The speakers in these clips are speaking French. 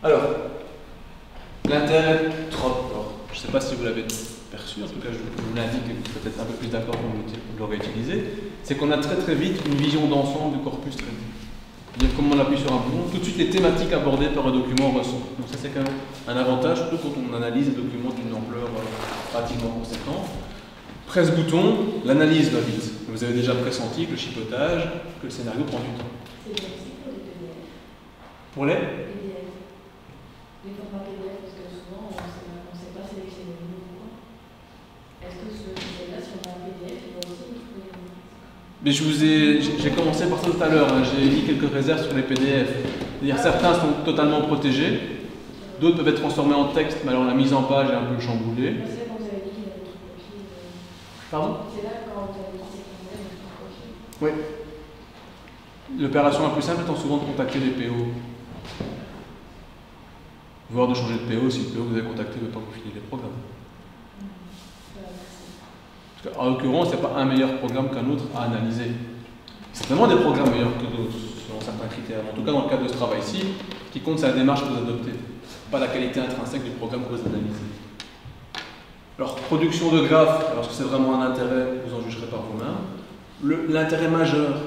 Alors, l'intérêt trop. Alors, je ne sais pas si vous l'avez perçu, en tout cas je vous l'indique et vous serez peut-être un peu plus d'accord quand vous l'aurez utilisé, c'est qu'on a très très vite une vision d'ensemble du corpus traité. C'est-à-dire comme on appuie sur un bouton, tout de suite les thématiques abordées par un document ressortent. Donc ça c'est quand même un avantage, surtout quand on analyse des documents d'une ampleur pratiquement conséquente. Presse-bouton, l'analyse va vite. Vous avez déjà pressenti que le chipotage, que le scénario prend du temps. C'est bien aussi pour les PDF. Pour les PDF. Les formats PDF, parce que souvent on ne sait pas sélectionner les mots. Est-ce que ce logiciel-là, si on a un PDF, il va aussi nous trouver les mots? Mais j'ai commencé par ça tout à l'heure, hein. J'ai mis quelques réserves sur les PDF. C'est-à-dire certains sont totalement protégés, d'autres peuvent être transformés en texte, mais alors la mise en page est un peu chamboulée. C'est quand vous avez dit qu'il y avait notre profil. Pardon? C'est là quand vous avez dit qu'il y avait notre profil. Oui. L'opération la plus simple étant souvent de contacter les PO. Voire de changer de PO si le PO que vous avez contacté ne veut pas vous filer les programmes. En l'occurrence, il n'y a pas un meilleur programme qu'un autre à analyser. Certainement des programmes meilleurs que d'autres, selon certains critères. En tout cas, dans le cadre de ce travail-ci, ce qui compte, c'est la démarche que vous adoptez, pas la qualité intrinsèque du programme que vous analysez. Alors, production de graphes, alors est-ce que c'est vraiment un intérêt, vous en jugerez par vous-même. L'intérêt majeur,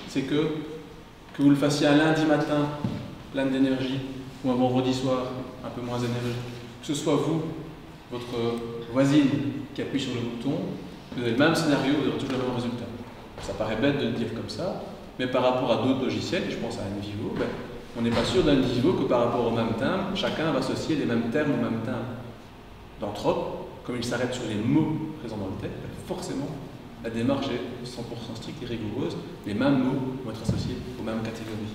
c'est que vous le fassiez un lundi matin, plein d'énergie, ou un vendredi soir, un peu moins énergie. Que ce soit vous, votre voisine qui appuie sur le bouton, vous avez le même scénario, vous aurez toujours le même résultat. Ça paraît bête de le dire comme ça, mais par rapport à d'autres logiciels, et je pense à NVivo, ben, on n'est pas sûr d'NVivo que par rapport au même timbre, chacun va associer les mêmes termes au même timbre. Dans Trop, comme il s'arrête sur les mots présents dans le texte, ben, forcément, la démarche est 100% stricte et rigoureuse, les mêmes mots vont être associés aux mêmes catégories.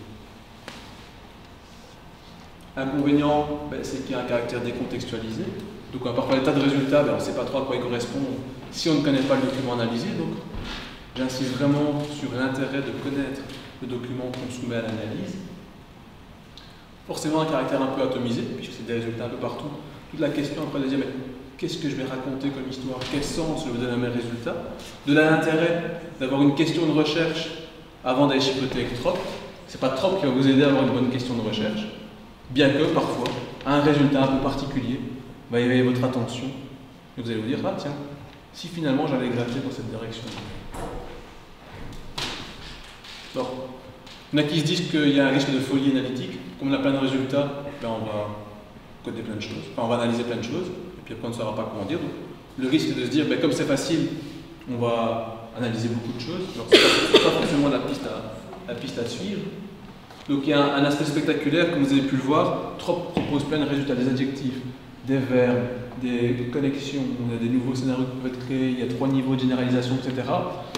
L'inconvénient, ben, c'est qu'il y a un caractère décontextualisé. Donc parfois l'état de résultat, ben, on ne sait pas trop à quoi il correspond si on ne connaît pas le document analysé. Donc j'insiste vraiment sur l'intérêt de connaître le document qu'on soumet à l'analyse. Forcément un caractère un peu atomisé, puisque c'est des résultats un peu partout. Toute la question après de dire, mais qu'est-ce que je vais raconter comme histoire? Quel sens je vais donner à mes résultats? De là l'intérêt d'avoir une question de recherche avant d'aller chipoter avec Trop. Ce n'est pas Trop qui va vous aider à avoir une bonne question de recherche, bien que parfois, un résultat un peu particulier va éveiller votre attention et vous allez vous dire, ah tiens, si finalement j'allais gratter dans cette direction. Alors, il y en a qui se disent qu'il y a un risque de folie analytique. Comme on a plein de résultats, ben on va coder plein de choses, enfin on va analyser plein de choses, et puis après on ne saura pas comment dire. Donc, le risque est de se dire, ben, comme c'est facile, on va analyser beaucoup de choses. Alors, c'est pas forcément la piste à suivre. Donc il y a un aspect spectaculaire, comme vous avez pu le voir. Trop propose plein de résultats, des adjectifs, des verbes, des connexions, on a des nouveaux scénarios qui peuvent être créés, il y a 3 niveaux de généralisation, etc.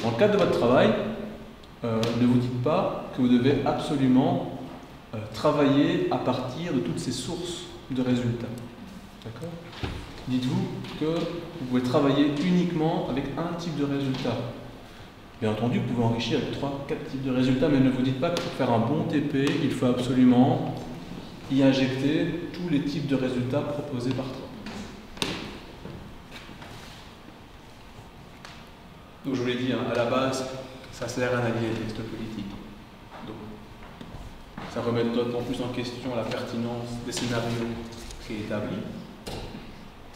Dans le cadre de votre travail, ne vous dites pas que vous devez absolument travailler à partir de toutes ces sources de résultats. D'accord? Dites-vous que vous pouvez travailler uniquement avec un type de résultat. Bien entendu, vous pouvez enrichir avec 3-4 types de résultats, mais ne vous dites pas que pour faire un bon TP, il faut absolument y injecter tous les types de résultats proposés par Trop. Donc je vous l'ai dit, hein, à la base, ça sert à analyser les textes politiques. Donc, ça remet d'autant plus en question la pertinence des scénarios préétablis.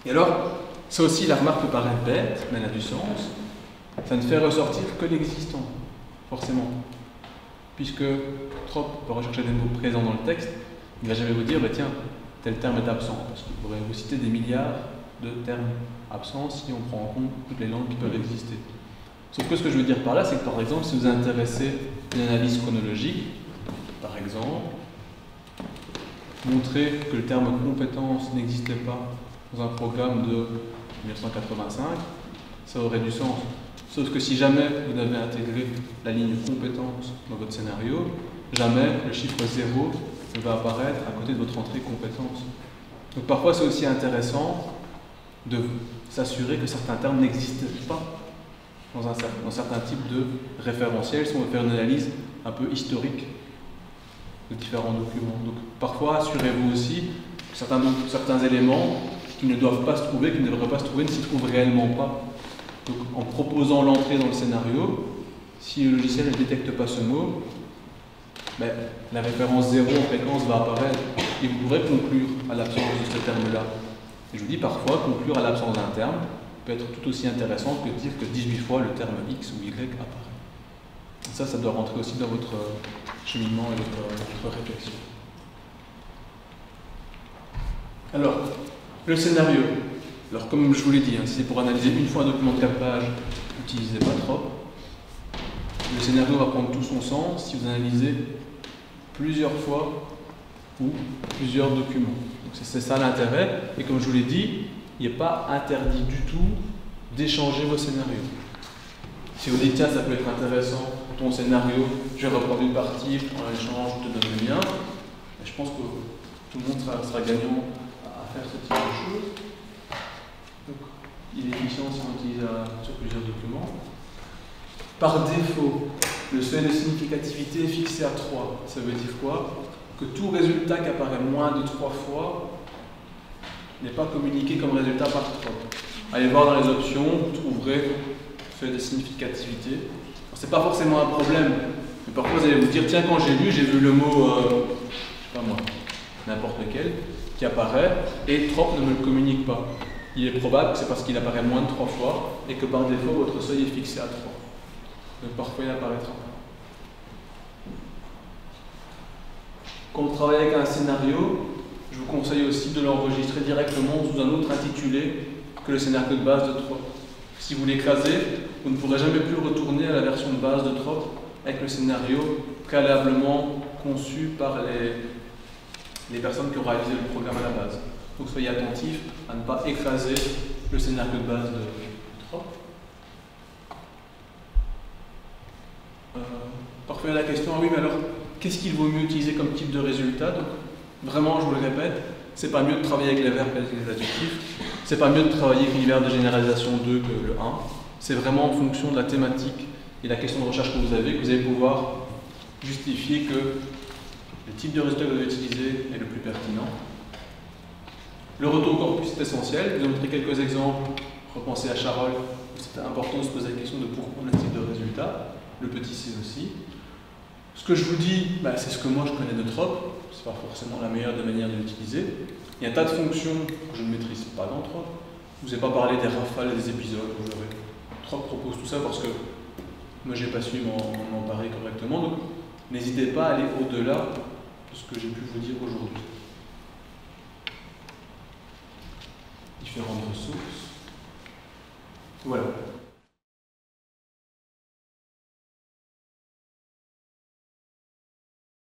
Et alors, ça aussi, la remarque peut paraître bête, mais elle a du sens. Ça ne fait ressortir que l'existant, forcément. Puisque Trop peut rechercher des mots présents dans le texte, il ne va jamais vous dire, bah, tiens, tel terme est absent, parce qu'il pourrait vous citer des milliards de termes absents si on prend en compte toutes les langues qui peuvent exister. Sauf que ce que je veux dire par là, c'est que par exemple, si vous vous intéressez à une analyse chronologique, par exemple, montrer que le terme compétence n'existait pas dans un programme de 1985, ça aurait du sens. Sauf que si jamais vous avez intégré la ligne compétence dans votre scénario, jamais le chiffre 0 ne va apparaître à côté de votre entrée compétence. Donc parfois c'est aussi intéressant de s'assurer que certains termes n'existent pas dans certains types de référentiels si on veut faire une analyse un peu historique de différents documents. Donc parfois assurez-vous aussi que certains éléments qui ne doivent pas se trouver, qui ne devraient pas se trouver, ne s'y trouvent réellement pas. Donc en proposant l'entrée dans le scénario, si le logiciel ne détecte pas ce mot, ben, la référence 0 en fréquence va apparaître et vous pourrez conclure à l'absence de ce terme-là. Et je vous dis parfois, conclure à l'absence d'un terme peut être tout aussi intéressant que de dire que 18 fois le terme X ou Y apparaît. Et ça doit rentrer aussi dans votre cheminement et votre réflexion. Alors, le scénario. Alors, comme je vous l'ai dit, si c'est pour analyser une fois un document de 4 pages, n'utilisez pas trop. Le scénario va prendre tout son sens si vous analysez plusieurs fois ou plusieurs documents. C'est ça l'intérêt. Et comme je vous l'ai dit, il n'est pas interdit du tout d'échanger vos scénarios. Si vous dites, tiens, ça peut être intéressant, ton scénario, je vais reprendre une partie, en échange, je te donne le mien. Et je pense que tout le monde sera gagnant à faire ce type de choses. Donc, il est efficient si on utilise sur plusieurs documents. Par défaut, le seuil de significativité est fixé à 3. Ça veut dire quoi? Que tout résultat qui apparaît moins de 3 fois n'est pas communiqué comme résultat par 3. Allez voir dans les options, vous trouverez seuil de significativité. Ce n'est pas forcément un problème, mais parfois vous allez vous dire, tiens, quand j'ai lu, j'ai vu le mot, je sais pas moi, n'importe lequel, qui apparaît, et trop ne me le communique pas. Il est probable que c'est parce qu'il apparaît moins de 3 fois, et que par défaut, votre seuil est fixé à 3. Donc parfois il apparaîtra pas. Quand vous travaillez avec un scénario, je vous conseille aussi de l'enregistrer directement sous un autre intitulé que le scénario de base de Trop. Si vous l'écrasez, vous ne pourrez jamais plus retourner à la version de base de Trop avec le scénario préalablement conçu par les personnes qui ont réalisé le programme à la base. Donc soyez attentifs à ne pas écraser le scénario de base de Trop. Parfois il y a la question, ah oui, mais alors, qu'est-ce qu'il vaut mieux utiliser comme type de résultat? Donc, vraiment, je vous le répète, c'est pas mieux de travailler avec les verbes qu'avec les adjectifs, c'est pas mieux de travailler avec l'univers de généralisation 2 que le 1, c'est vraiment en fonction de la thématique et de la question de recherche que vous allez pouvoir justifier que le type de résultat que vous allez utiliser est le plus pertinent. Le retour au corpus est essentiel, je vous ai montré quelques exemples, repensez à Charol, c'était important de se poser la question de pourquoi le type de résultat, le petit c aussi. Ce que je vous dis, c'est ce que moi je connais de Trop, c'est pas forcément la meilleure des manières de l'utiliser. Il y a un tas de fonctions que je ne maîtrise pas dans Trop. Je ne vous ai pas parlé des rafales et des épisodes, vous verrez. Trop propose tout ça parce que moi j'ai pas su m'emparer correctement, donc n'hésitez pas à aller au-delà de ce que j'ai pu vous dire aujourd'hui. Différentes ressources. Voilà.